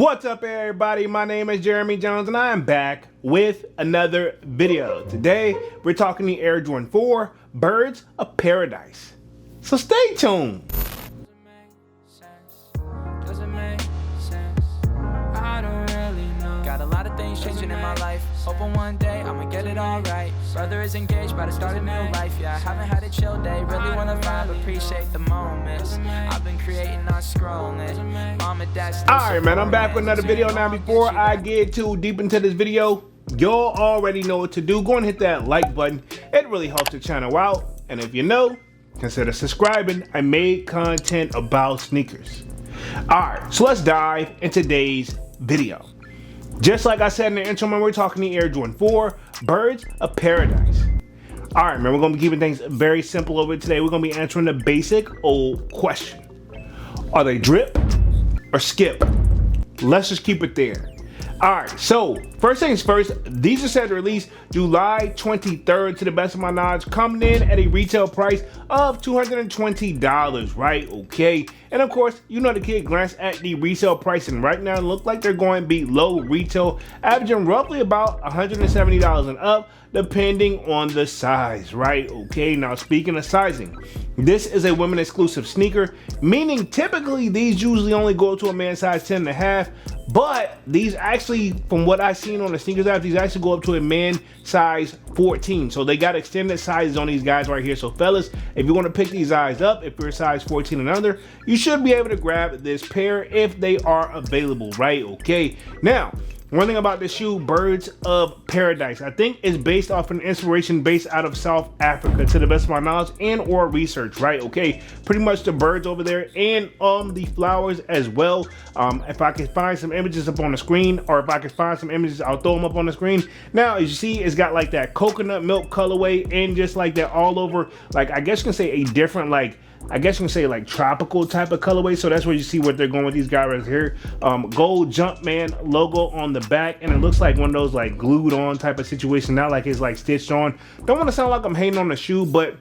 What's up, everybody? My name is Jeremy Jones and I am back with another video. Today we're talking the Air Jordan 4 Birds of Paradise, so stay tuned. Got a lot of things changing in my life. Hoping one day I'ma get it all right. Brother is engaged, about to start a new life. Yeah, I haven't had a chill day. Really wanna vibe, appreciate the moments. I've been creating, not scrolling. Mom and dad still Alright, man, I'm back with another video. Now, before I get too deep into this video, y'all already know what to do. Go and hit that like button. It really helps the channel out. And if you know, consider subscribing. I made content about sneakers. Alright, so let's dive into today's video. Just like I said in the intro, when we're talking the Air Jordan 4 Birds of Paradise. All right, man, we're gonna be keeping things very simple over today. We're gonna be answering the basic old question: are they drip or skip? Let's just keep it there. All right, so first things first, these are set to release July 23rd, to the best of my knowledge, coming in at a retail price of $220, right? Okay, and of course, you know, the kid glanced at the resale price, and right now it looks like they're going to be low retail, averaging roughly about $170 and up, depending on the size, right? Okay, now speaking of sizing, this is a women exclusive sneaker, meaning typically these usually only go to a man size 10 and a half, but these actually, from what I've seen on the sneakers app, these actually go up to a man size 14. So they got extended sizes on these guys right here. So fellas, if you want to pick these eyes up, if you're size 14 and under, you should be able to grab this pair if they are available, right? Okay, now one thing about this shoe, Birds of Paradise, I think is based off an inspiration based out of South Africa, to the best of my knowledge and or research, right? Okay, pretty much the birds over there and the flowers as well. If I can find some images up on the screen, or if I can find some images, I'll throw them up on the screen. Now, as you see, it's got like that coconut milk colorway and just like that all over, like I guess you can say a different, like I guess you can say like tropical type of colorway. So that's where you see what they're going with these guys right here. Gold Jumpman logo on the back, and it looks like one of those like glued on type of situation, not like it's like stitched on. Don't want to sound like I'm hating on the shoe, but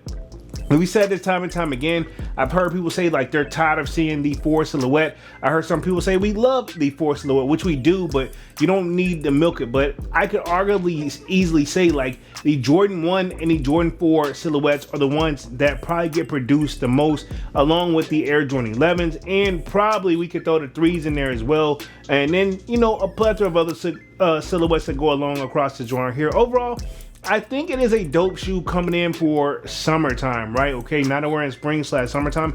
we said this time and time again, I've heard people say like they're tired of seeing the 4 silhouette. I heard some people say we love the 4 silhouette, which we do, but you don't need to milk it. But I could arguably easily say like the Jordan 1 and the Jordan 4 silhouettes are the ones that probably get produced the most, along with the Air Jordan 11s, and probably we could throw the 3s in there as well. And then, you know, a plethora of other silhouettes that go along across the Jordan here. Overall, I think it is a dope shoe coming in for summertime, right? Okay, now that we're in spring/summertime,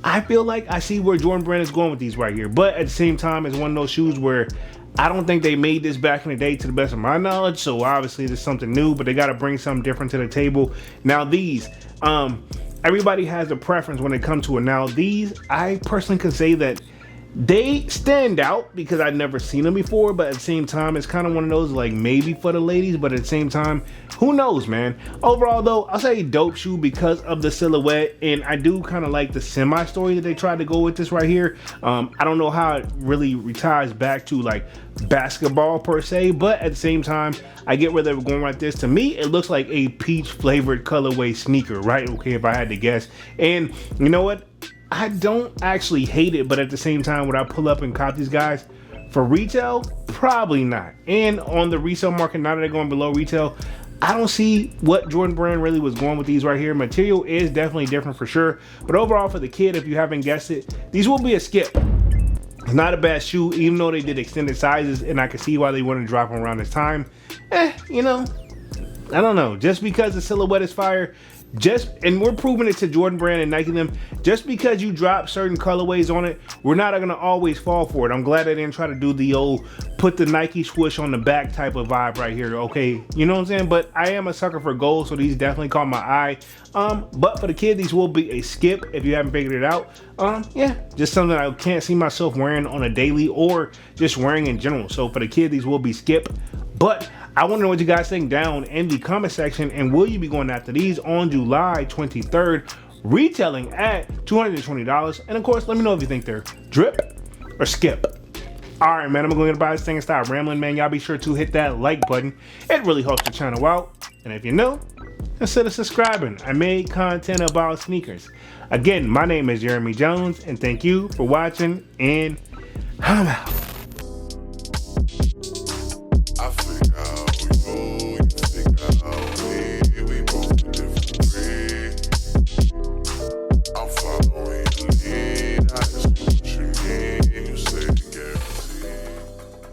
I feel like I see where Jordan Brand is going with these right here. But at the same time, it's one of those shoes where I don't think they made this back in the day, to the best of my knowledge. So obviously there's something new, but they got to bring something different to the table. Now these, everybody has a preference when it comes to it. Now these, I personally can say that they stand out because I've never seen them before, but at the same time, it's kind of one of those like maybe for the ladies, but at the same time, who knows, man. Overall though, I'll say dope shoe because of the silhouette, and I do kind of like the semi story that they tried to go with this right here. I don't know how it really ties back to like basketball per se, but at the same time, I get where they were going with this. To me, it looks like a peach flavored colorway sneaker, right? Okay, if I had to guess. And you know what? I don't actually hate it, but at the same time, would I pull up and cop these guys for retail? Probably not. And on the resale market, now that they're going below retail, I don't see what Jordan Brand really was going with these right here. Material is definitely different for sure, but overall for the kid, if you haven't guessed it, these will be a skip. It's not a bad shoe, even though they did extended sizes, and I can see why they want to drop them around this time. You know, I don't know. Just because the silhouette is fire, and we're proving it to Jordan Brand and Nike them, just because you drop certain colorways on it, we're not gonna always fall for it. I'm glad they didn't try to do the old put the Nike swoosh on the back type of vibe right here. Okay, you know what I'm saying? But I am a sucker for gold, so these definitely caught my eye. But for the kid, these will be a skip if you haven't figured it out. Yeah, just something I can't see myself wearing on a daily or just wearing in general. So for the kid, these will be skip. But I want to know what you guys think down in the comment section, and will you be going after these on July 23rd, retailing at $220? And of course, let me know if you think they're drip or skip. All right, man, I'm going to buy this thing and stop rambling, man. Y'all be sure to hit that like button. It really helps the channel out. And if you know, consider subscribing. I made content about sneakers. Again, my name is Jeremy Jones, and thank you for watching, and I'm out.